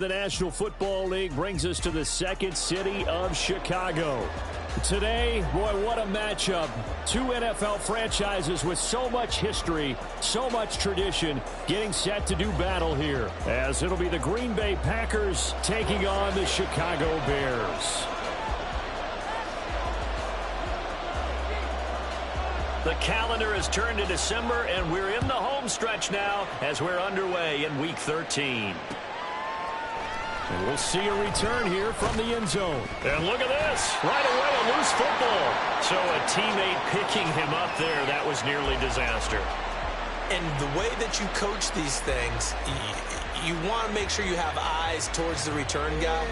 The National Football League brings us to the second city of Chicago. Today, boy, what a matchup. Two NFL franchises with so much history, so much tradition, getting set to do battle here, as it'll be the Green Bay Packers taking on the Chicago Bears. The calendar has turned to December, and we're in the home stretch now as we're underway in Week 13. And we'll see a return here from the end zone. And look at this. Right away, a loose football. So a teammate picking him up there, that was nearly disaster. And the way that you coach these things, you want to make sure you have eyes towards the return guy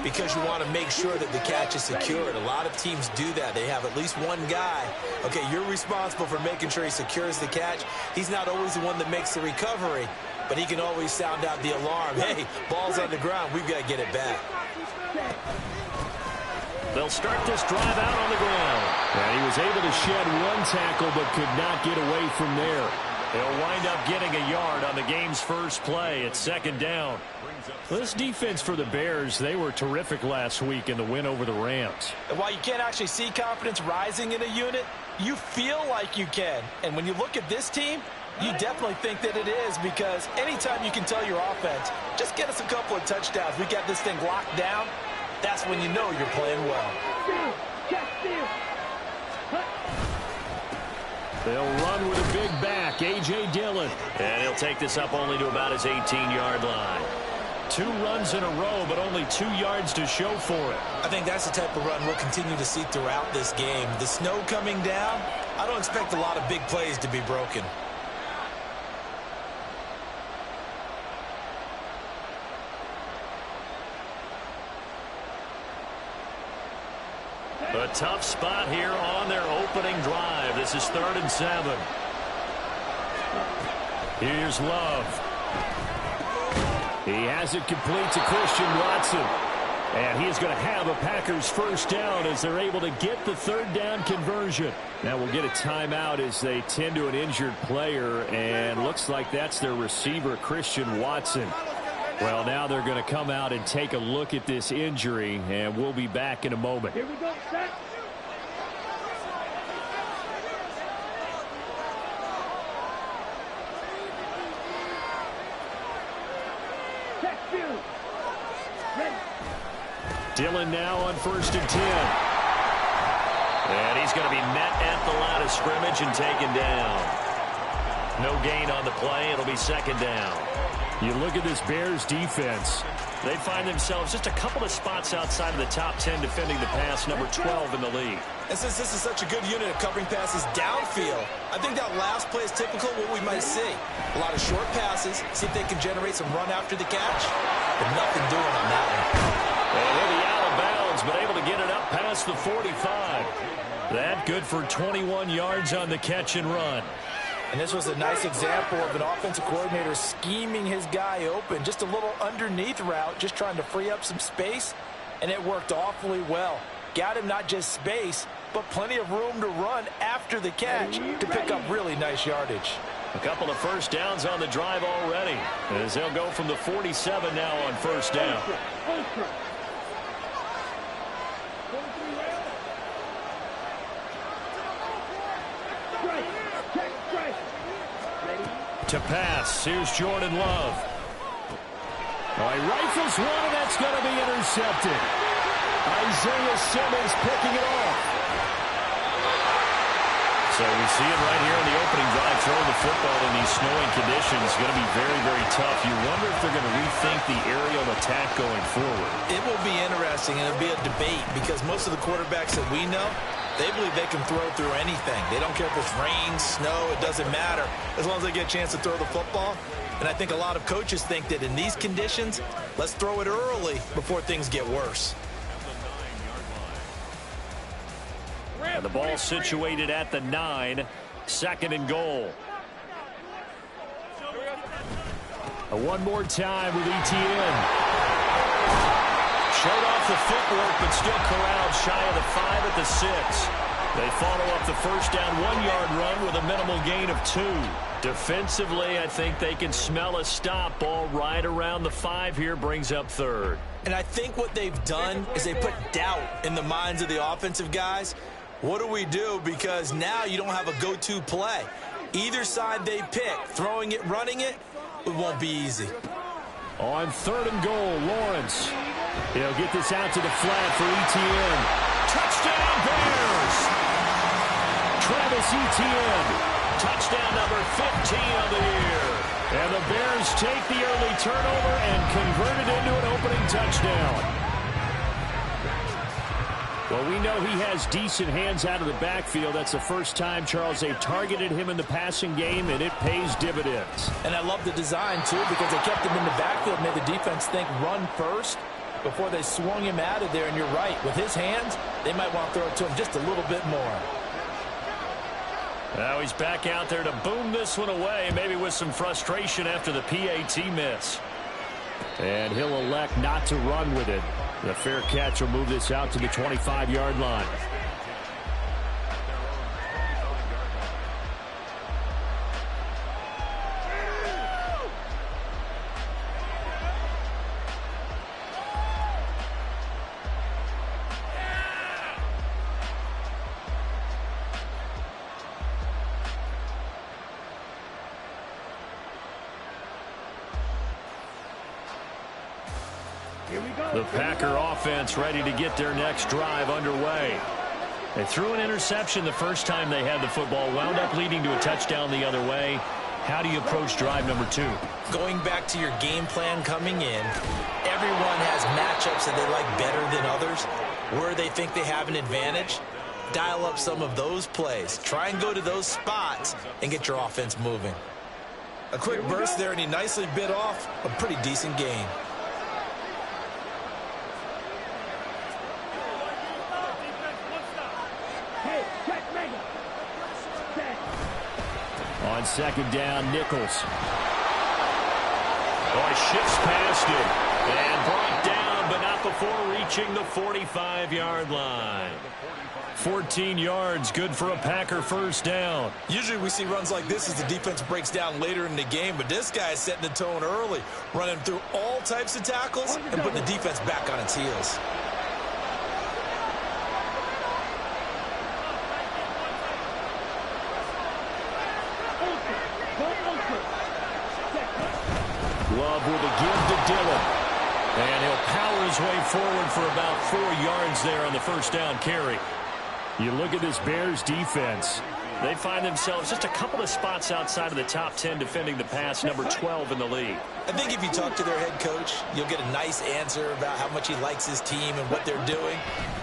because you want to make sure that the catch is secured. A lot of teams do that. They have at least one guy. Okay, you're responsible for making sure he secures the catch. He's not always the one that makes the recovery, but he can always sound out the alarm. Hey, ball's on the ground. We've got to get it back. They'll start this drive out on the ground. And he was able to shed one tackle but could not get away from there. They'll wind up getting a yard on the game's first play. It's second down. This defense for the Bears, they were terrific last week in the win over the Rams. And while you can't actually see confidence rising in a unit, you feel like you can. And when you look at this team, you definitely think that it is, because anytime you can tell your offense, just get us a couple of touchdowns, we got this thing locked down, that's when you know you're playing well. They'll run with a big back, A.J. Dillon. And he'll take this up only to about his 18-yard line. 2 runs in a row, but only 2 yards to show for it. I think that's the type of run we'll continue to see throughout this game. The snow coming down, I don't expect a lot of big plays to be broken. A tough spot here on their opening drive. This is 3rd and 7. Here's Love. He has it complete to Christian Watson. And he's going to have a Packers first down as they're able to get the 3rd down conversion. Now we'll get a timeout as they tend to an injured player, and looks like that's their receiver, Christian Watson. Well, now they're going to come out and take a look at this injury, and we'll be back in a moment. Here we go, set. Dillon now on 1st and 10. And he's going to be met at the line of scrimmage and taken down. No gain on the play. It'll be 2nd down. You look at this Bears defense. They find themselves just a couple of spots outside of the top 10 defending the pass, number 12 in the league. And since this is such a good unit of covering passes downfield, I think that last play is typical of what we might see. A lot of short passes, see if they can generate some run after the catch, but nothing doing on that one. And he'll be out of bounds, but able to get it up past the 45. That good for 21 yards on the catch and run. And this was a nice example of an offensive coordinator scheming his guy open. Just a little underneath route, just trying to free up some space, and it worked awfully well. Got him not just space, but plenty of room to run after the catch to pick up really nice yardage. A couple of first downs on the drive already, as they'll go from the 47 now on 1st down. To pass, here's Jordan Love. Oh, he rifles one, and that's going to be intercepted. Isaiah Simmons picking it off. So we see it right here in the opening drive, throwing the football in these snowing conditions. Going to be very, very tough. You wonder if they're going to rethink the aerial attack going forward. It will be interesting, and it'll be a debate, because most of the quarterbacks that we know, they believe they can throw through anything. They don't care if it's rain, snow, it doesn't matter, as long as they get a chance to throw the football. And I think a lot of coaches think that in these conditions, let's throw it early before things get worse. And the ball situated at the 9, 2nd and goal. One more time with ETN. Showed off the footwork, but still corralled shy of the 5 at the 6. They follow up the first down 1-yard run with a minimal gain of 2. Defensively, I think they can smell a stop. Ball right around the 5 here, brings up 3rd. And I think what they've done is they put doubt in the minds of the offensive guys. What do we do? Because now you don't have a go-to play. Either side they pick, throwing it, running it, it won't be easy. On 3rd and goal, Lawrence. He'll get this out to the flat for Etienne. Touchdown, Bears! Travis Etienne. Touchdown number 15 of the year. And the Bears take the early turnover and convert it into an opening touchdown. Well, we know he has decent hands out of the backfield. That's the first time, Charles, they targeted him in the passing game, and it pays dividends. And I love the design, too, because they kept him in the backfield, made the defense think run first before they swung him out of there. And you're right, with his hands, they might want to throw it to him just a little bit more. Now he's back out there to boom this one away, maybe with some frustration after the PAT miss. And he'll elect not to run with it. The fair catch will move this out to the 25-yard line. The Packer offense ready to get their next drive underway. They threw an interception the first time they had the football, wound up leading to a touchdown the other way. How do you approach drive number 2? Going back to your game plan coming in, everyone has matchups that they like better than others. Where they think they have an advantage, dial up some of those plays. Try and go to those spots and get your offense moving. A quick burst there, and he nicely bit off a pretty decent gain. On 2nd down, Nichols. Boy, shifts past him. And brought down, but not before reaching the 45-yard line. 14 yards, good for a Packer first down. Usually we see runs like this as the defense breaks down later in the game, but this guy is setting the tone early, running through all types of tackles and putting the defense back on its heels. Love with a give to Dillon. And he'll power his way forward for about 4 yards there on the first down carry. You look at this Bears defense. They find themselves just a couple of spots outside of the top 10 defending the pass, number 12 in the league. I think if you talk to their head coach, you'll get a nice answer about how much he likes his team and what they're doing.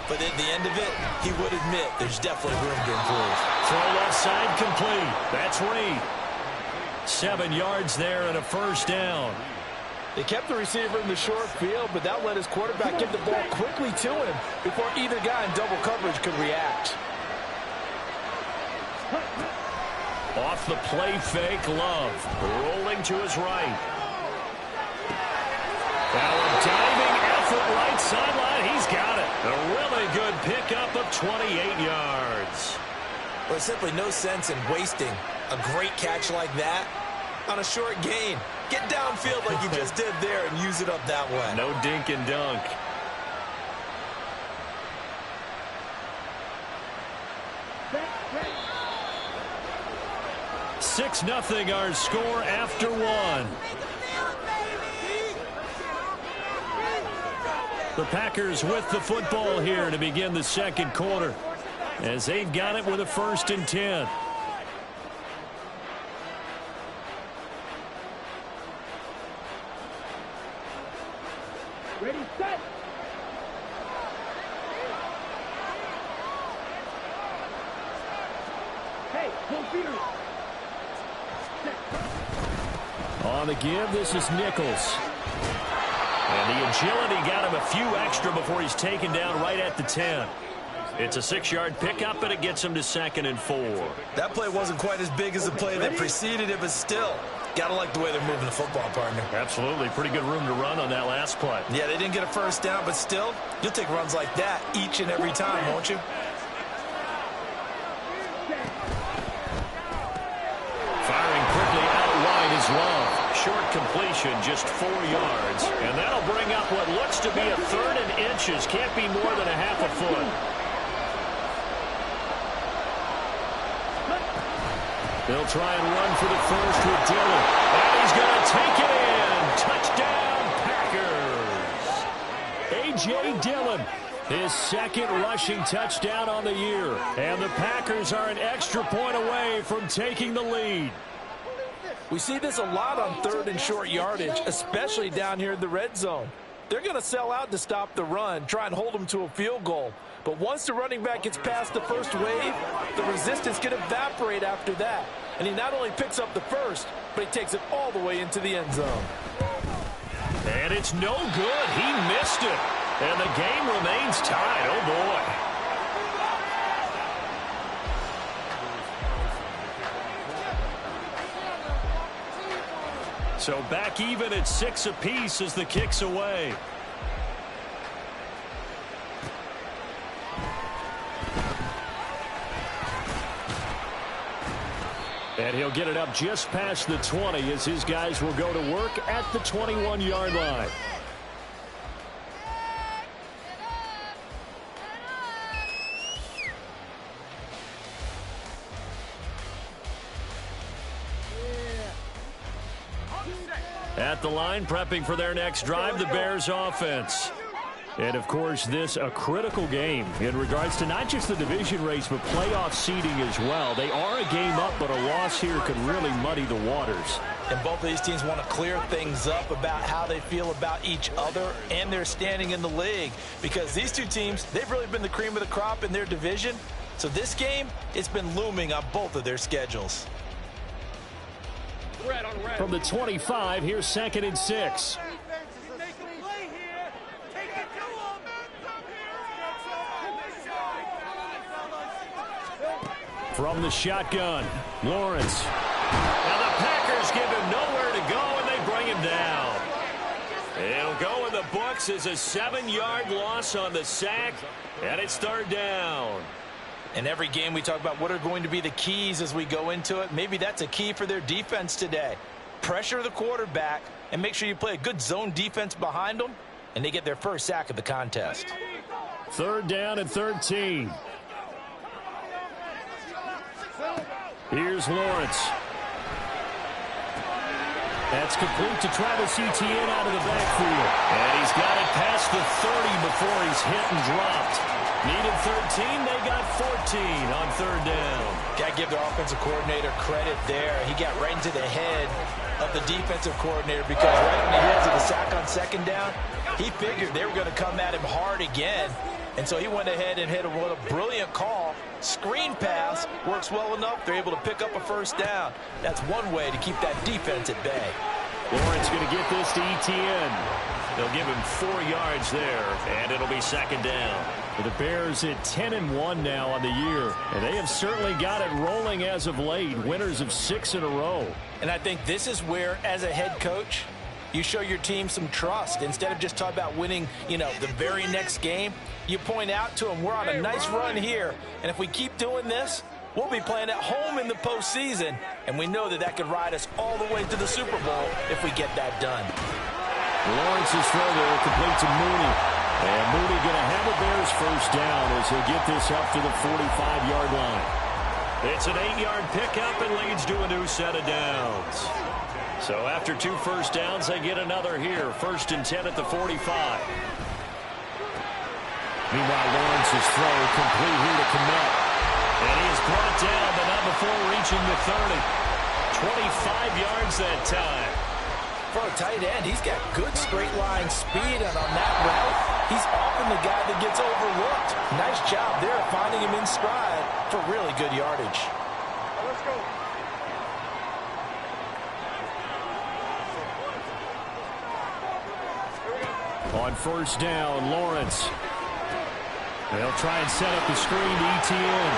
But at the end of it, he would admit there's definitely room to improve. Throw left side complete. That's Reed. 7 yards there and a first down. They kept the receiver in the short field, but that let his quarterback get the ball quickly to him before either guy in double coverage could react. Off the play fake, Love. Rolling to his right. Now a diving effort right sideline. He's got it. A really good pickup of 28 yards. There's simply no sense in wasting a great catch like that on a short gain. Get downfield like you just did there and use it up that way. No dink and dunk. Six 0 our score after one. The Packers with the football here to begin the second quarter, as they've got it with a 1st and 10. Ready, set. Hey, full feeder. On the give, this is Nichols. And the agility got him a few extra before he's taken down right at the 10. It's a 6-yard pickup, but it gets him to 2nd and 4. That play wasn't quite as big as the play that preceded it, but still, gotta like the way they're moving the football, partner. Absolutely. Pretty good room to run on that last play. Yeah, they didn't get a first down, but still, you'll take runs like that each and every time, won't you? completion, just 4 yards. And that'll bring up what looks to be a 3rd and inches. Can't be more than a half a foot. They'll try and run for the first with Dillon. And he's going to take it in. Touchdown, Packers. A.J. Dillon, his 2nd rushing touchdown on the year. And the Packers are an extra point away from taking the lead. We see this a lot on 3rd and short yardage, especially down here in the red zone. They're going to sell out to stop the run, try and hold them to a field goal. But once the running back gets past the first wave, the resistance can evaporate after that. And he not only picks up the first, but he takes it all the way into the end zone. And it's no good. He missed it. And the game remains tied. Oh, boy. So back even at 6 apiece as the kick's away. And he'll get it up just past the 20 as his guys will go to work at the 21-yard line. At the line, prepping for their next drive, the Bears offense. And, of course, this a critical game in regards to not just the division race, but playoff seeding as well. They are a game up, but a loss here could really muddy the waters. And both of these teams want to clear things up about how they feel about each other and their standing in the league. Because these two teams, they've really been the cream of the crop in their division. So this game, it's been looming on both of their schedules. From the 25, here's 2nd and 6. From the shotgun, Lawrence. Now the Packers give him nowhere to go, and they bring him down. It'll go in the books as a 7-yard loss on the sack, and it's 3rd down. In every game, we talk about what are going to be the keys as we go into it. Maybe that's a key for their defense today. Pressure the quarterback and make sure you play a good zone defense behind them, and they get their first sack of the contest. 3rd down and 13. Here's Lawrence. That's complete to Travis Etienne out of the backfield. And he's got it past the 30 before he's hit and dropped. Needed 13, they got 14 on 3rd down. Got to give the offensive coordinator credit there. He got right into the head of the defensive coordinator because right when he hears of the sack on 2nd down, he figured they were going to come at him hard again. And so he went ahead and hit what a brilliant call. Screen pass works well enough. They're able to pick up a 1st down. That's one way to keep that defense at bay. Lawrence going to get this to Etienne. They'll give him 4 yards there, and it'll be 2nd down. The Bears at 10-1 now on the year, and they have certainly got it rolling as of late, winners of 6 in a row. And I think this is where, as a head coach, you show your team some trust. Instead of just talking about winning, the very next game, you point out to them, we're on a nice run here, and if we keep doing this, we'll be playing at home in the postseason, and we know that could ride us all the way to the Super Bowl if we get that done. Lawrence's throw there complete to Mooney. And Mooney going to have a Bears 1st down as he'll get this up to the 45-yard line. It's an 8-yard pickup and leads to a new set of downs. So after 2 1st downs, they get another here. 1st and 10 at the 45. Meanwhile, Lawrence's throw complete here to Kmet. And he is brought down, but not before reaching the 30. 25 yards that time. For a tight end, he's got good straight-line speed, and on that route, he's often the guy that gets overlooked. Nice job there finding him in stride for really good yardage. Let's go. On 1st down, Lawrence. They'll try and set up the screen to Etienne.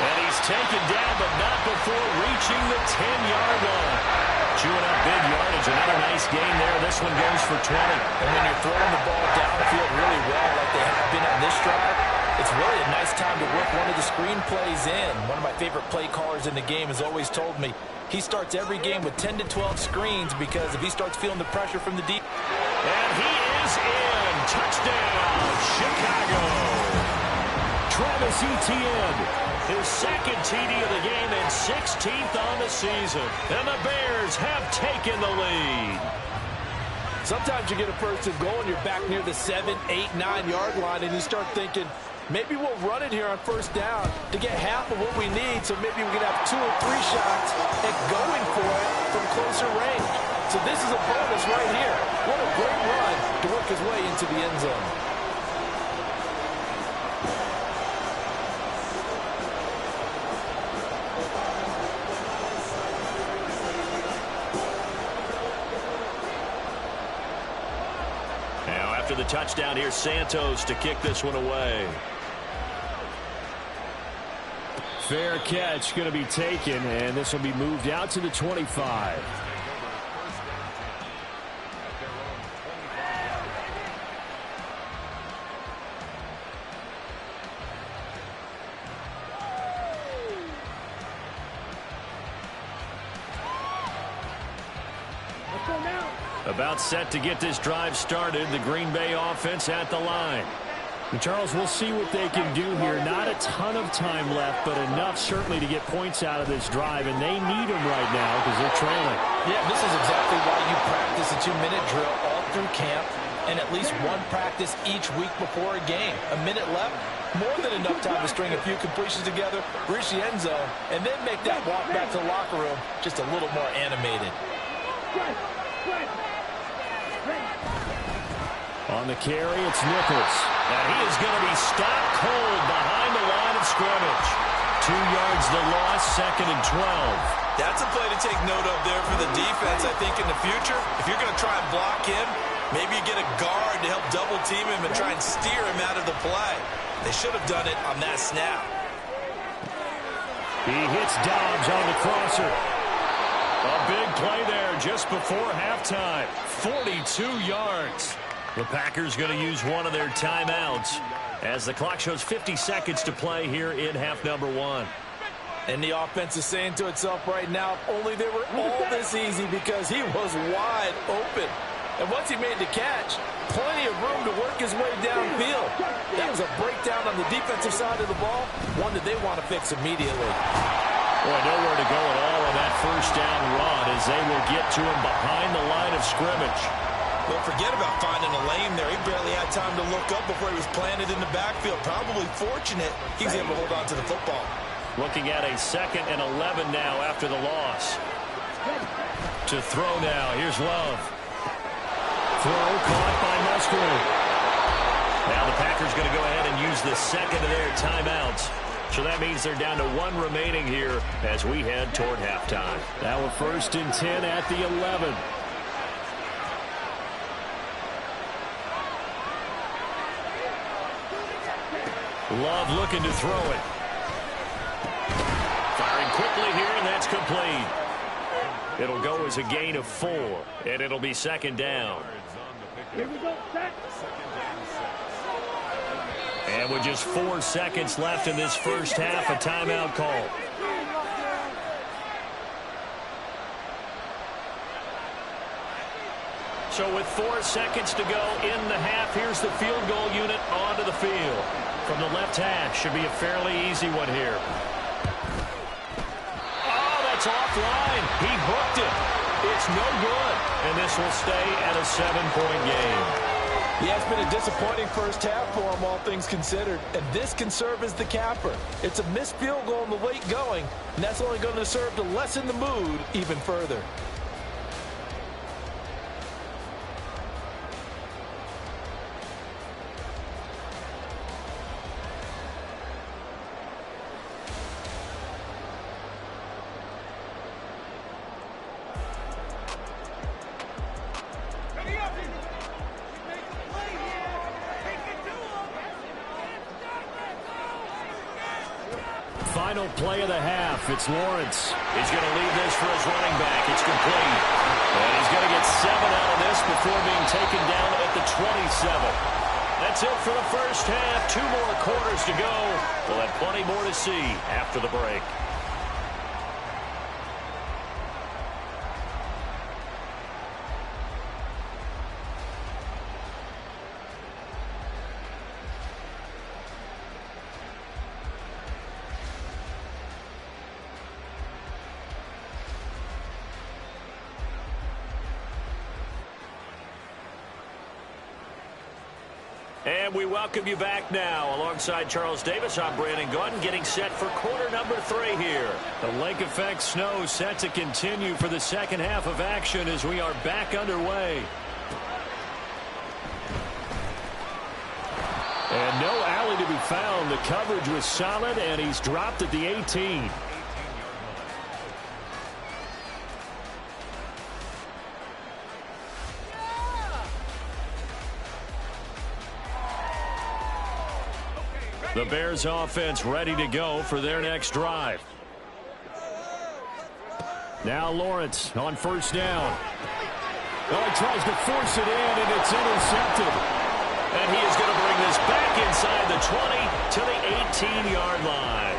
And he's taken down, but not before reaching the 10-yard line. Chewing up big yardage. Another nice gain there. This one goes for 20. And when you're throwing the ball downfield really well like they have been on this drive, it's really a nice time to work one of the screen plays in. One of my favorite play callers in the game has always told me he starts every game with 10 to 12 screens because if he starts feeling the pressure from the deep. And he is in. Touchdown, Chicago. Travis Etienne, his second TD of the game and 16th on the season. And the Bears have taken the lead. Sometimes you get a person goal and you're back near the 7, 8, 9-yard line and you start thinking, maybe we'll run it here on first down to get half of what we need, so maybe we can have 2 or 3 shots at going for it from closer range. So this is a bonus right here. What a great run to work his way into the end zone. Now after the touchdown, here's Santos to kick this one away. Fair catch going to be taken, and this will be moved out to the 25. About set to get this drive started. The Green Bay offense at the line. And Charles, we'll see what they can do here. Not a ton of time left, but enough certainly to get points out of this drive, and they need them right now because they're trailing. Yeah, this is exactly why you practice a 2-minute drill all through camp and at least one practice each week before a game. A minute left, more than enough time to string a few completions together, reach the end zone, and then make that walk back to the locker room just a little more animated. On the carry, it's Nichols. And he is going to be stopped cold behind the line of scrimmage. 2 yards the loss, 2nd and 12. That's a play to take note of there for the defense, I think, in the future. If you're going to try and block him, maybe you get a guard to help double-team him and try and steer him out of the play. They should have done it on that snap. He hits Dobbs on the crosser. A big play there just before halftime. 42 yards. The Packers going to use one of their timeouts as the clock shows 50 seconds to play here in half number 1. And the offense is saying to itself right now, if only they were all this easy because he was wide open. And once he made the catch, plenty of room to work his way downfield. That was a breakdown on the defensive side of the ball, one that they want to fix immediately. Boy, nowhere to go at all on that first down run as they will get to him behind the line of scrimmage. Well, forget about finding a lane there. He barely had time to look up before he was planted in the backfield. Probably fortunate he was able to hold on to the football. Looking at a 2nd and 11 now after the loss. To throw now. Here's Love. Throw caught by Musgrave. Now the Packers going to go ahead and use the second of their timeouts. So that means they're down to 1 remaining here as we head toward halftime. Now a 1st and 10 at the 11. Love looking to throw it. Firing quickly here, and that's complete. It'll go as a gain of 4, and it'll be 2nd down. Here we go, set. And with just 4 seconds left in this first half, a timeout call. So with 4 seconds to go in the half, here's the field goal unit onto the field. From the left hash, should be a fairly easy one here. Oh, that's offline. He hooked it. It's no good. And this will stay at a 7-point game. Yeah, it's been a disappointing first half for him, all things considered. And this can serve as the capper. It's a missed field goal in the late going, and that's only going to serve to lessen the mood even further. final play of the half. It's Lawrence. He's going to leave this for his running back. It's complete. And he's going to get 7 out of this before being taken down at the 27. That's it for the first half. 2 more quarters to go. We'll have plenty more to see after the break. And we welcome you back now. Alongside Charles Davis, I'm Brandon Gaudin, getting set for quarter number 3 here. The lake effect snow set to continue for the second half of action as we are back underway. And no alley to be found. The coverage was solid, and he's dropped at the 18. The Bears offense ready to go for their next drive. Now Lawrence on first down. Oh, he tries to force it in, and it's intercepted. And he is going to bring this back inside the 20 to the 18-yard line.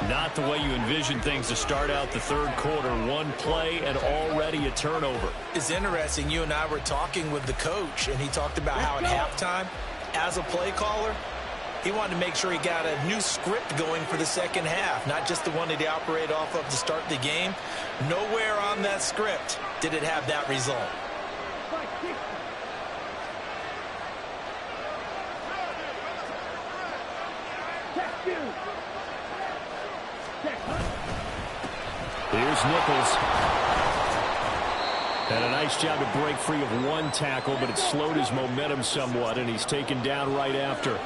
Not the way you envision things to start out the third quarter. One play and already a turnover. It's interesting. You and I were talking with the coach, and he talked about how at halftime, as a play caller, he wanted to make sure he got a new script going for the second half, not just the one that he operated off of to start the game. Nowhere on that script did it have that result. Here's Nichols. And a nice job to break free of one tackle, but it slowed his momentum somewhat, and he's taken down right after.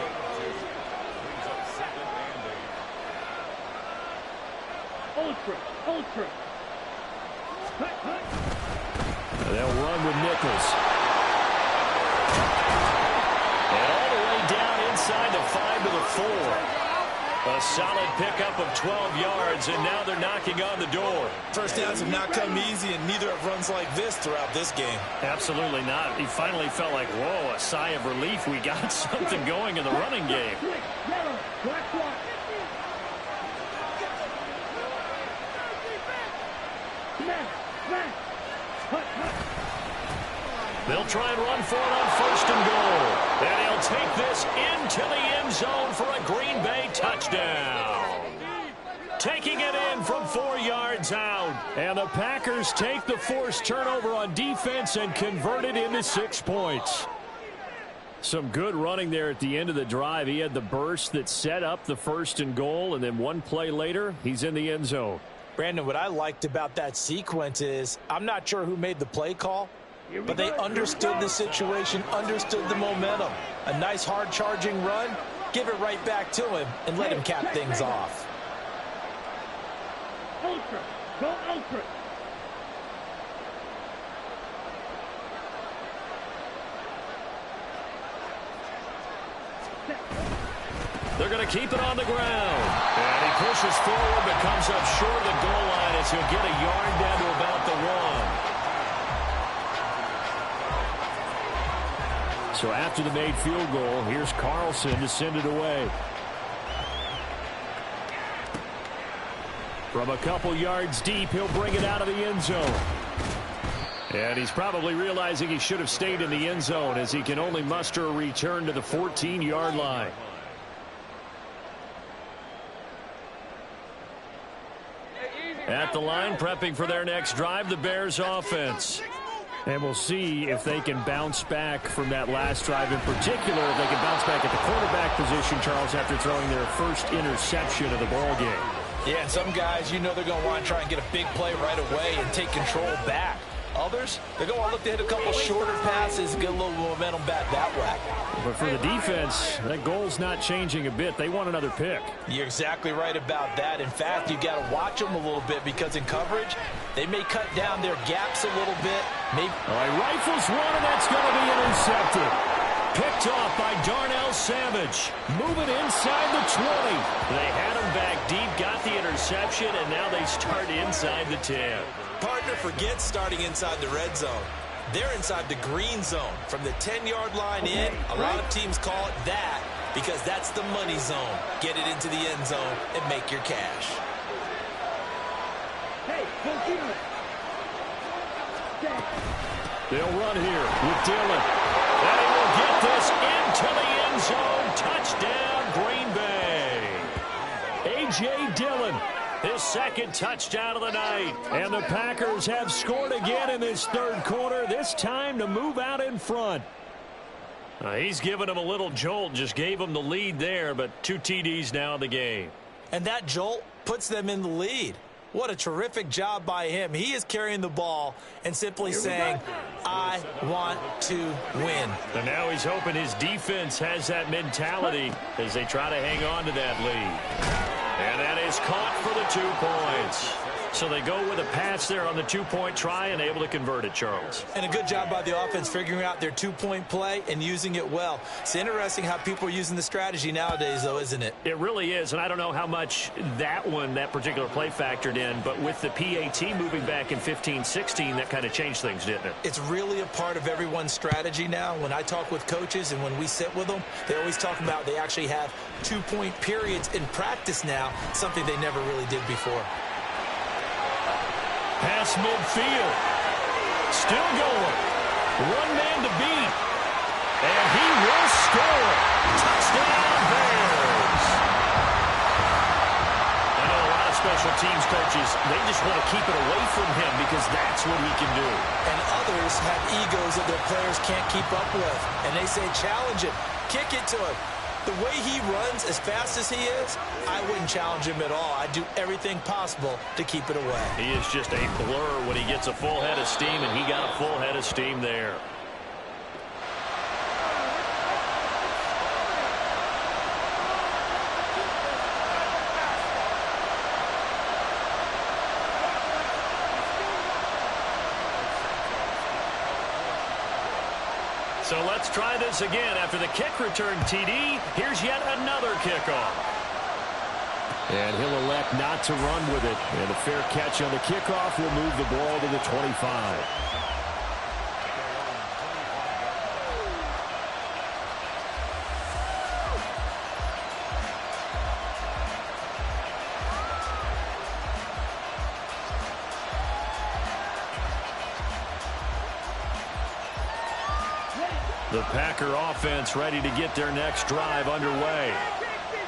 Ultra. They'll run with Nichols. And all the way down inside the 5 to the 4. A solid pickup of 12 yards, and now they're knocking on the door. First downs have not come easy, and neither have runs like this throughout this game. Absolutely not. He finally felt like, whoa, a sigh of relief. We got something going in the running game. They'll try and run for it on first and goal. And he'll take this into the end zone for a Green Bay touchdown. Taking it in from 4 yards out. And the Packers take the forced turnover on defense and convert it into 6 points. Some good running there at the end of the drive. He had the burst that set up the first and goal, and then one play later, he's in the end zone. Brandon, what I liked about that sequence is I'm not sure who made the play call, but they understood the situation, understood the momentum. A nice hard-charging run, give it right back to him, and let him cap things off. Ultra. Go ultra. They're going to keep it on the ground. And he pushes forward but comes up short of the goal line as he'll get a yard down to about the 1. So after the made field goal, here's Carlson to send it away. From a couple yards deep, he'll bring it out of the end zone. And he's probably realizing he should have stayed in the end zone as he can only muster a return to the 14-yard line. At the line, prepping for their next drive, the Bears offense. And we'll see if they can bounce back from that last drive. In particular, if they can bounce back at the quarterback position, Charles, after throwing their first interception of the ball game. Yeah, and some guys, you know they're going to want to try and get a big play right away and take control back. Others, they're going to look to hit a couple shorter passes and get a little momentum back that way. But for the defense, that goal's not changing a bit. They want another pick. You're exactly right about that. In fact, you got to watch them a little bit because in coverage, they may cut down their gaps a little bit. Maybe. All right, rifles one, and that's going to be intercepted. Picked off by Darnell Savage moving inside the 20. They had him back deep, got the interception, and now they start inside the 10. Partner forgets starting inside the red zone. They're inside the green zone. From the 10-yard line in, a lot of teams call it that because that's the money zone. Get it into the end zone and make your cash. Hey, they'll run here with Dillon. And he will get this into the end zone. Touchdown, Green Bay. A.J. Dillon, his second touchdown of the night. And the Packers have scored again in this third quarter, this time to move out in front. He's given him a little jolt, just gave him the lead there, but 2 TDs now in the game. And that jolt puts them in the lead. What a terrific job by him. He is carrying the ball and simply saying, I want to win. And now he's hoping his defense has that mentality as they try to hang on to that lead. And that is caught for the 2 points. So they go with a pass there on the 2-point try and able to convert it, Charles. And a good job by the offense figuring out their 2-point play and using it well. It's interesting how people are using the strategy nowadays, though, isn't it? It really is, and I don't know how much that particular play factored in, but with the PAT moving back in 15-16, that kind of changed things, didn't it? It's really a part of everyone's strategy now. When I talk with coaches and when we sit with them, they always talk about they actually have 2-point periods in practice now, something they never really did before. Pass midfield. Still going. 1 man to beat. And he will score. Touchdown, Bears. I know a lot of special teams coaches, they just want to keep it away from him because that's what he can do. And others have egos that their players can't keep up with. And they say, challenge it. Kick it to him. The way he runs as fast as he is, I wouldn't challenge him at all. I'd do everything possible to keep it away. He is just a blur when he gets a full head of steam, and he got a full head of steam there. So let's try this again. After the kick return TD, here's yet another kickoff. And he'll elect not to run with it. And a fair catch on the kickoff will move the ball to the 25. The Packer offense ready to get their next drive underway.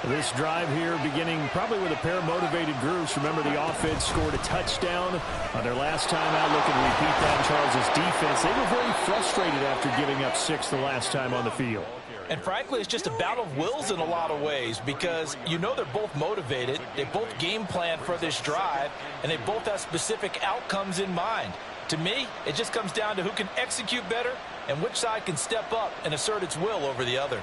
This drive here beginning probably with a pair of motivated groups. Remember, the offense scored a touchdown on their last time out. Looking to repeat that in Charles' defense. They were very frustrated after giving up 6 the last time on the field. And frankly, it's just a battle of wills in a lot of ways because you know they're both motivated. They both game plan for this drive, and they both have specific outcomes in mind. To me, it just comes down to who can execute better and which side can step up and assert its will over the other.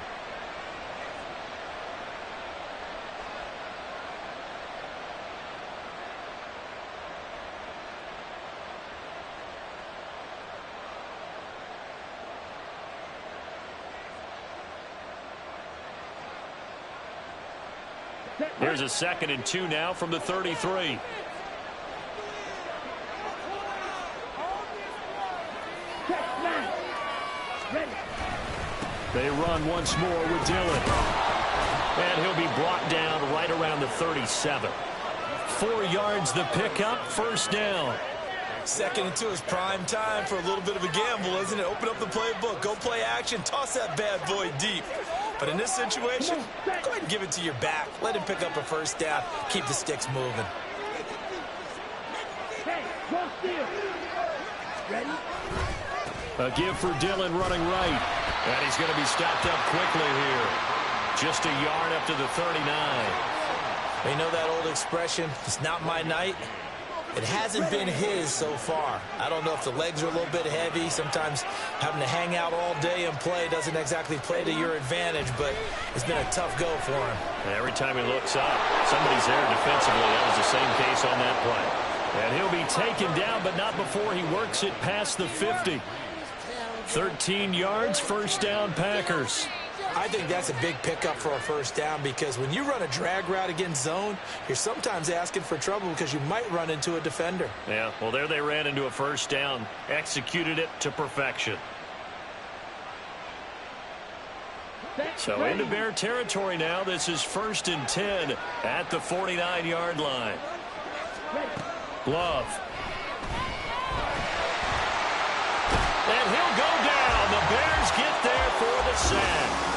Here's a 2nd and 2 now from the 33. They run once more with Dillon. And he'll be brought down right around the 37. 4 yards the pickup, first down. 2nd and 2 is prime time for a little bit of a gamble, isn't it? Open up the playbook, go play action, toss that bad boy deep. But in this situation, go ahead and give it to your back. Let him pick up a first down. Keep the sticks moving. Hey, cross field. Ready? A give for Dillon running right. And he's going to be stopped up quickly here. Just a yard up to the 39. You know that old expression, it's not my night? It hasn't been his so far. I don't know if the legs are a little bit heavy. Sometimes having to hang out all day and play doesn't exactly play to your advantage, but it's been a tough go for him. And every time he looks up, somebody's there defensively. That was the same case on that play. And he'll be taken down, but not before he works it past the 50. 13 yards, first down, Packers. I think that's a big pickup for a first down because when you run a drag route against zone, you're sometimes asking for trouble because you might run into a defender. Yeah, well, there they ran into a first down, executed it to perfection. So into Bear territory now. This is 1st and 10 at the 49-yard line. Love. And he'll go down. The Bears get there for the sack.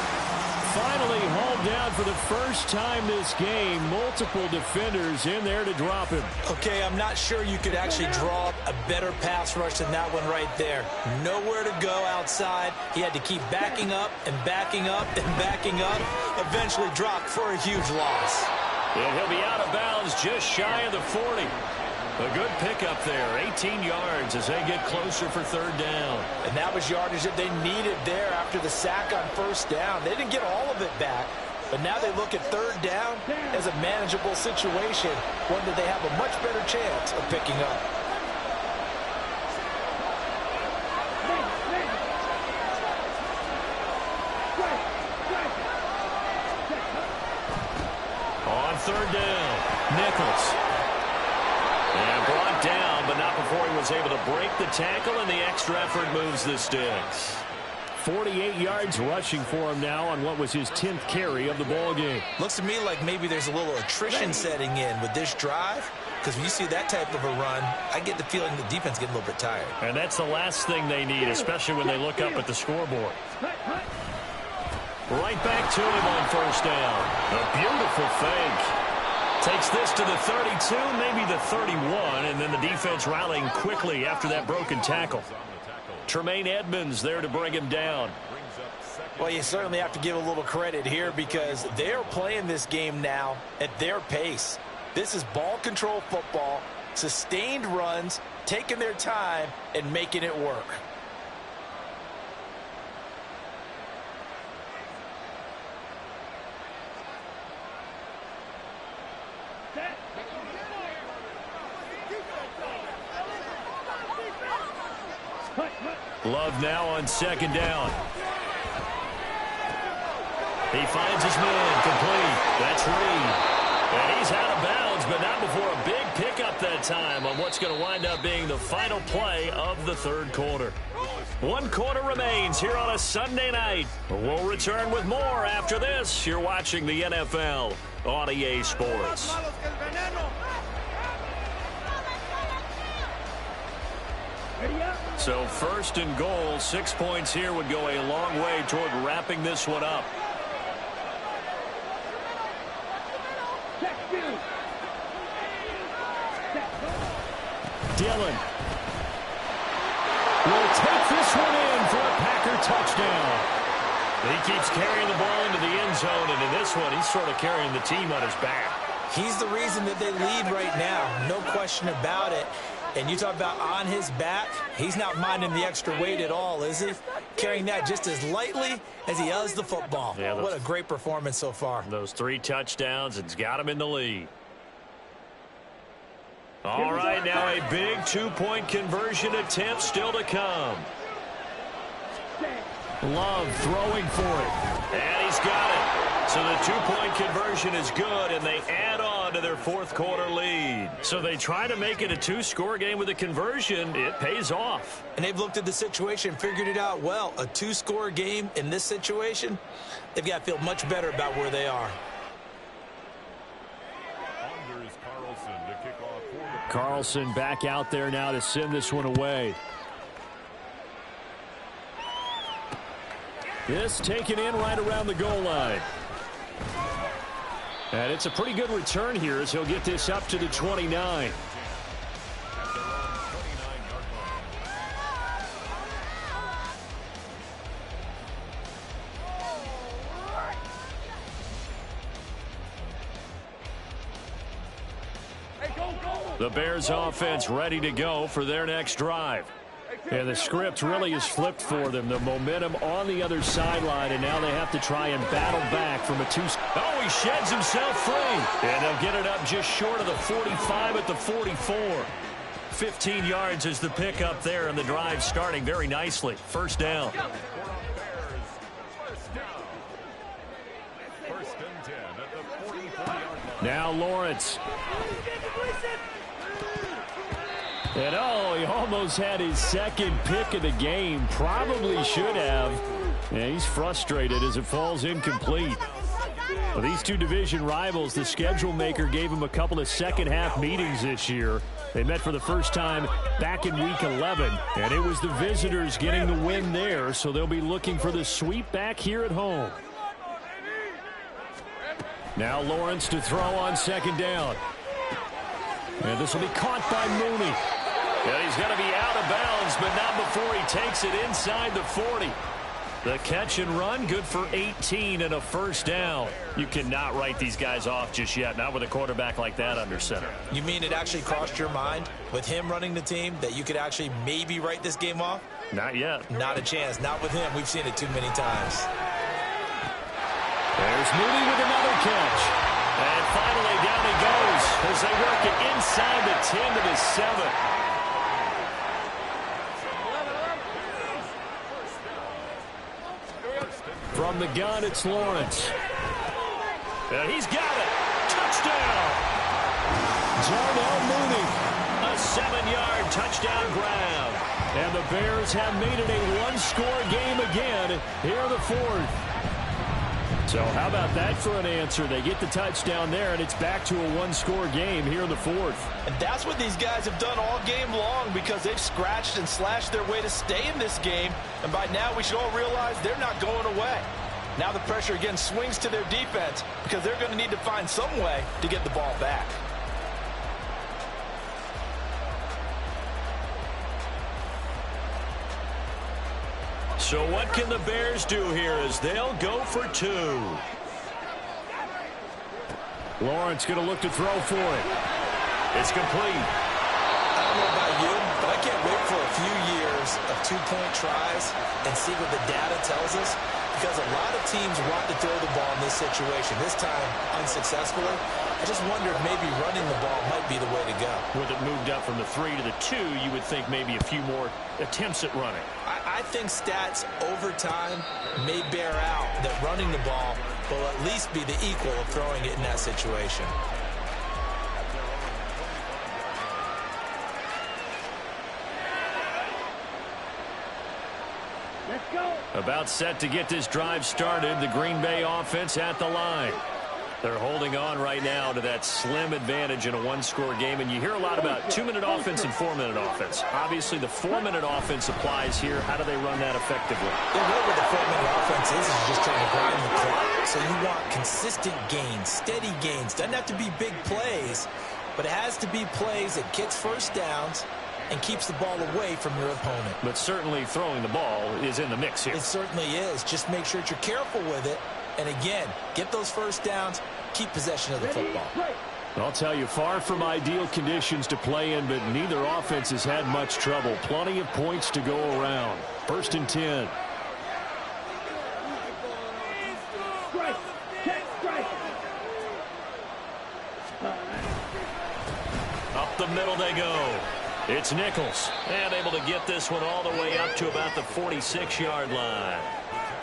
Finally hauled down for the first time this game. Multiple defenders in there to drop him. Okay, I'm not sure you could actually draw up a better pass rush than that one right there. Nowhere to go outside. He had to keep backing up and backing up and backing up. Eventually dropped for a huge loss. And he'll be out of bounds just shy of the 40. A good pickup there, 18 yards as they get closer for 3rd down. And that was yardage that they needed there after the sack on 1st down. They didn't get all of it back, but now they look at 3rd down as a manageable situation, one that they have a much better chance of picking up. On 3rd down, Nichols. And brought down, but not before he was able to break the tackle, and the extra effort moves the sticks. 48 yards rushing for him now on what was his 10th carry of the ball game. Looks to me like maybe there's a little attrition setting in with this drive, because when you see that type of a run, I get the feeling the defense getting a little bit tired. And that's the last thing they need, especially when they look up at the scoreboard. Right back to him on 1st down. A beautiful fake. Takes this to the 32, maybe the 31, and then the defense rallying quickly after that broken tackle. Tremaine Edmonds there to bring him down. Well, you certainly have to give a little credit here because they're playing this game now at their pace. This is ball control football, sustained runs, taking their time, and making it work. Love now on 2nd down. He finds his man complete. That's Reed. And he's out of bounds, but not before a big pickup that time on what's going to wind up being the final play of the 3rd quarter. 1 quarter remains here on a Sunday night. We'll return with more after this. You're watching the NFL on EA Sports. So 1st and goal, 6 points here would go a long way toward wrapping this one up. Dillon will take this one in for a Packer touchdown. He keeps carrying the ball into the end zone, and in this one, he's sort of carrying the team on his back. He's the reason that they lead right now, no question about it. And you talk about on his back, he's not minding the extra weight at all, is he? Carrying that just as lightly as he does the football. Yeah, what a great performance so far. Those 3 touchdowns, it's got him in the lead. All right, now a big 2-point conversion attempt still to come. Love throwing for it. And he's got it. So the 2-point conversion is good, and they add on to their 4th quarter lead. So they try to make it a 2-score game with a conversion. It pays off. And they've looked at the situation, figured it out well. A 2-score game in this situation, they've got to feel much better about where they are. Carlson back out there now to send this one away. This taken in right around the goal line. And it's a pretty good return here as he'll get this up to the 29. The Bears offense ready to go for their next drive. And the script really is flipped for them. The momentum on the other sideline, and now they have to try and battle back from a 2. Oh, he sheds himself free. And they'll get it up just short of the 45 at the 44. 15 yards is the pickup there, and the drive starting very nicely. 1st down. Now Lawrence. And he almost had his second pick of the game. Probably should have. Yeah, he's frustrated as it falls incomplete. Well, these two division rivals, the schedule maker gave them a couple of second-half meetings this year. They met for the first time back in Week 11, and it was the visitors getting the win there, so they'll be looking for the sweep back here at home. Now Lawrence to throw on second down. And this will be caught by Mooney. And he's going to be out of bounds, but not before he takes it inside the 40. The catch and run, good for 18 and a first down. You cannot write these guys off just yet, not with a quarterback like that under center. You mean it actually crossed your mind with him running the team that you could actually maybe write this game off? Not yet. Not a chance. Not with him. We've seen it too many times. There's Mooney with another catch. And finally down he goes as they work it inside the 10 to the 7. From the gun, it's Lawrence. And he's got it. Touchdown. Darnell Mooney. A 7-yard touchdown grab. And the Bears have made it a one-score game again here in the fourth. So how about that for an answer? They get the touchdown there, and it's back to a one-score game here in the fourth. And that's what these guys have done all game long because they've scratched and slashed their way to stay in this game. And by now we should all realize they're not going away. Now the pressure again swings to their defense because they're going to need to find some way to get the ball back. So what can the Bears do here as they'll go for two? Lawrence going to look to throw for it. It's complete. I don't know about you, but I can't wait for a few years of two-point tries and see what the data tells us, because a lot of teams want to throw the ball in this situation, this time unsuccessfully. I just wonder if maybe running the ball might be the way to go. With it moved up from the 3 to the 2, you would think maybe a few more attempts at running. I think stats over time may bear out that running the ball will at least be the equal of throwing it in that situation. Let's go. About set to get this drive started, the Green Bay offense at the line. They're holding on right now to that slim advantage in a one-score game, and you hear a lot about 2-minute offense and 4-minute offense. Obviously, the 4-minute offense applies here. How do they run that effectively? Yeah, what the 4-minute offense is just trying to grind the clock. So you want consistent gains, steady gains. Doesn't have to be big plays, but it has to be plays that gets first downs and keeps the ball away from your opponent. But certainly throwing the ball is in the mix here. It certainly is. Just make sure that you're careful with it. And again, get those first downs, keep possession of the football. I'll tell you, far from ideal conditions to play in, but neither offense has had much trouble. Plenty of points to go around. 1st and 10. Up the middle they go. It's Nichols. And able to get this one all the way up to about the 46-yard line.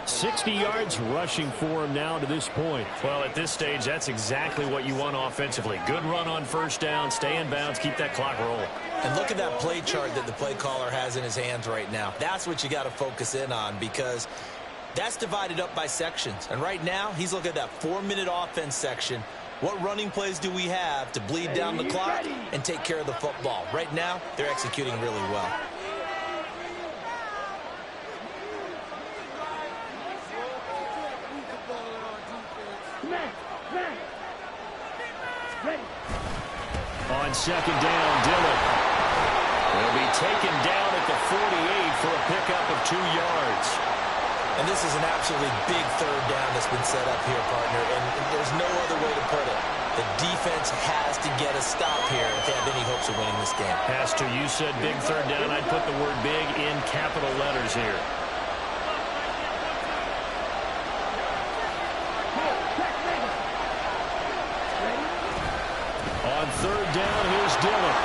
60 yards rushing for him now to this point. Well, at this stage, that's exactly what you want offensively. Good run on first down, stay in bounds, keep that clock rolling. And look at that play chart that the play caller has in his hands right now. That's what you got to focus in on, because that's divided up by sections. And right now, he's looking at that 4-minute offense section. What running plays do we have to bleed down the clock and take care of the football? Right now, they're executing really well. On second down, Dillon will be taken down at the 48 for a pickup of 2 yards. And this is an absolutely big third down that's been set up here, partner, and there's no other way to put it. The defense has to get a stop here if they have any hopes of winning this game. Has to. You said big third down. I'd put the word big in capital letters here. On third down, here's Dillon.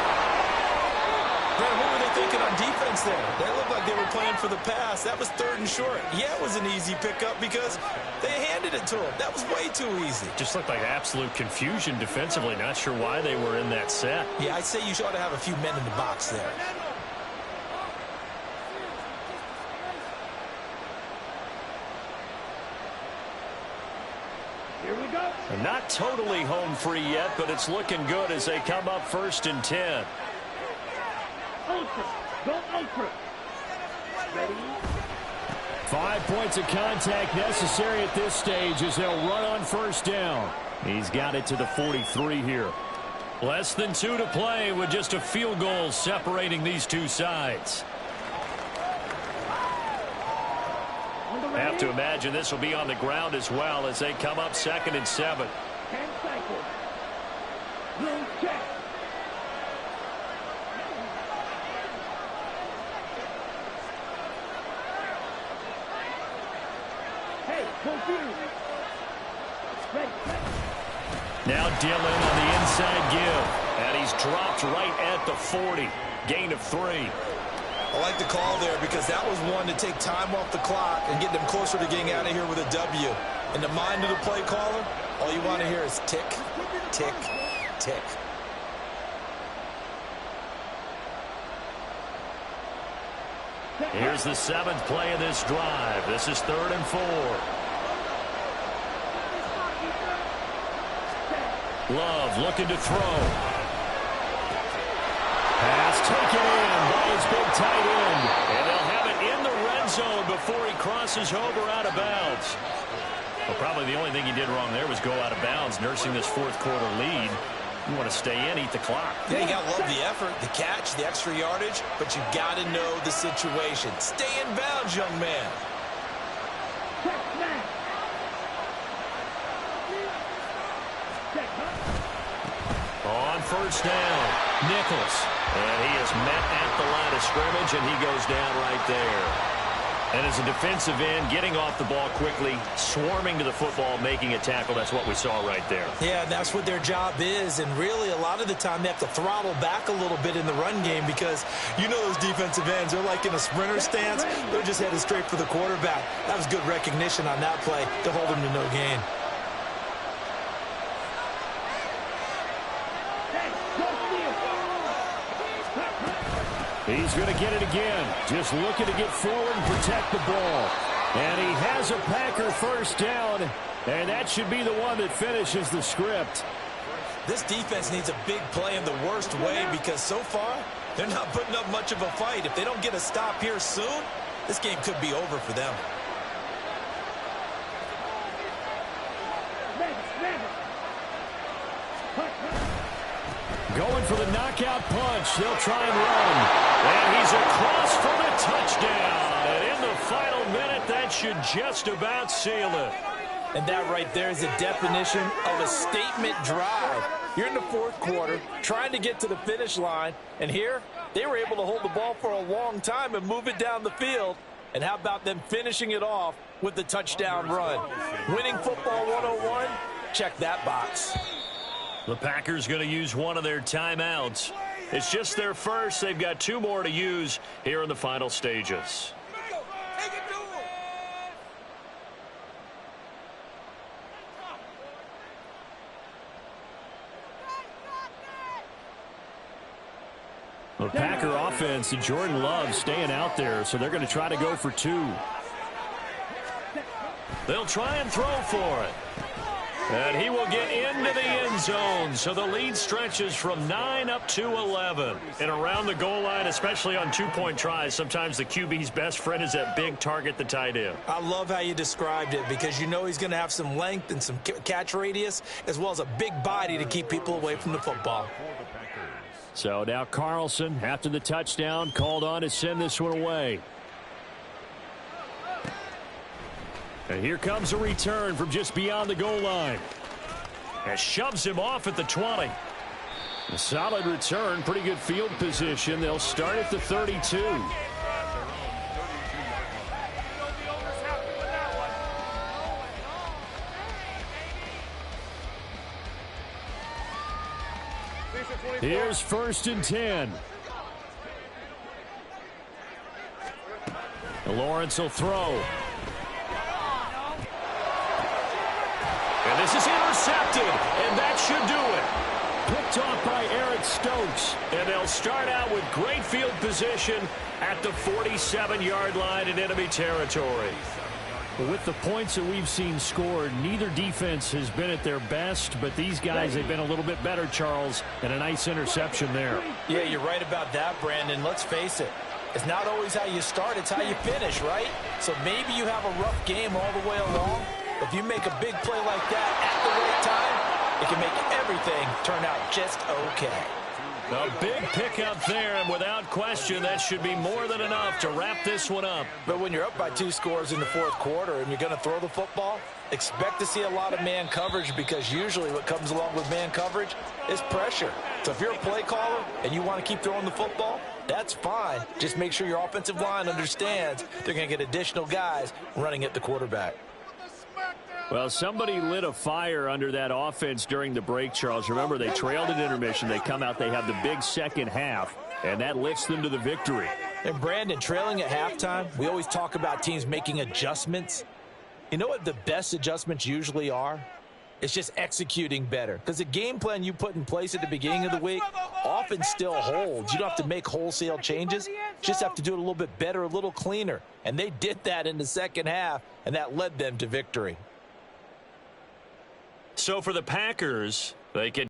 Brad, what were they thinking on defense there? They looked like they were playing for the pass. That was 3rd and short. Yeah, it was an easy pickup because they handed it to him. That was way too easy. Just looked like absolute confusion defensively. Not sure why they were in that set. Yeah, I'd say you ought to have a few men in the box there. Here we go. And not totally home free yet, but it's looking good as they come up 1st and 10. Ultra. Go ultra. Ready? 5 points of contact necessary at this stage as they'll run on 1st down. He's got it to the 43 here. Less than 2 to play with just a field goal separating these two sides. Have to imagine this will be on the ground as well as they come up 2nd and 7. 10 cycles. Blue check. Hey, confused. Ready. Now Dillon on the inside give. And he's dropped right at the 40. Gain of 3. I like the call there because that was one to take time off the clock and get them closer to getting out of here with a W. In the mind of the play caller, all you want to hear is tick, tick, tick. Here's the 7th play of this drive. This is 3rd and 4. Love looking to throw. Pass taken in by his big tight end. And they'll have it in the red zone before he crosses over out of bounds. Well, probably the only thing he did wrong there was go out of bounds, nursing this 4th quarter lead. You want to stay in, eat the clock. Yeah, you got to love the effort, the catch, the extra yardage, but you got to know the situation. Stay in bounds, young man. Check smash. Check huh? On 1st down, Nichols. And he is met at the line of scrimmage, and he goes down right there. And as a defensive end, getting off the ball quickly, swarming to the football, making a tackle, that's what we saw right there. Yeah, and that's what their job is. And really, a lot of the time, they have to throttle back a little bit in the run game because you know those defensive ends, they're like in a sprinter stance. They're just headed straight for the quarterback. That was good recognition on that play to hold him to no gain. He's going to get it again. Just looking to get forward and protect the ball. And he has a Packer 1st down. And that should be the one that finishes the script. This defense needs a big play in the worst way because so far, they're not putting up much of a fight. If they don't get a stop here soon, this game could be over for them. Going for the knockout punch. They'll try and run. And he's across for the touchdown. And in the final minute, that should just about seal it. And that right there is the definition of a statement drive. You're in the 4th quarter, trying to get to the finish line. And here, they were able to hold the ball for a long time and move it down the field. And how about them finishing it off with the touchdown run? Winning football 101? Check that box. The Packers going to use one of their timeouts. It's just their first. They've got 2 more to use here in the final stages. The Packer offense and Jordan Love staying out there, so they're going to try to go for 2. They'll try and throw for it. And he will get into the end zone. So the lead stretches from 9 up to 11. And around the goal line, especially on 2-point tries, sometimes the QB's best friend is that big target, the tight end. I love how you described it because you know he's going to have some length and some catch radius as well as a big body to keep people away from the football. So now Carlson, after the touchdown, called on to send this one away. And here comes a return from just beyond the goal line. And shoves him off at the 20. A solid return, pretty good field position. They'll start at the 32. Here's 1st and 10. Lawrence will throw. And this is intercepted, and that should do it. Picked off by Eric Stokes, and they'll start out with great field position at the 47-yard line in enemy territory. With the points that we've seen scored, neither defense has been at their best, but these guys have been a little bit better, Charles, and a nice interception there. Yeah, you're right about that, Brandon. Let's face it. It's not always how you start, it's how you finish, right? So maybe you have a rough game all the way along. If you make a big play like that at the right time, it can make everything turn out just okay. A big pickup there, and without question, that should be more than enough to wrap this one up. But when you're up by 2 scores in the 4th quarter and you're going to throw the football, expect to see a lot of man coverage, because usually what comes along with man coverage is pressure. So if you're a play caller and you want to keep throwing the football, that's fine. Just make sure your offensive line understands they're going to get additional guys running at the quarterback. Well, somebody lit a fire under that offense during the break, Charles. Remember, they trailed at intermission. They come out, they have the big second half, and that lifts them to the victory. And, Brandon, trailing at halftime, we always talk about teams making adjustments. You know what the best adjustments usually are? It's just executing better. Because the game plan you put in place at the beginning of the week often still holds. You don't have to make wholesale changes. You just have to do it a little bit better, a little cleaner. And they did that in the second half, and that led them to victory. So for the Packers, they can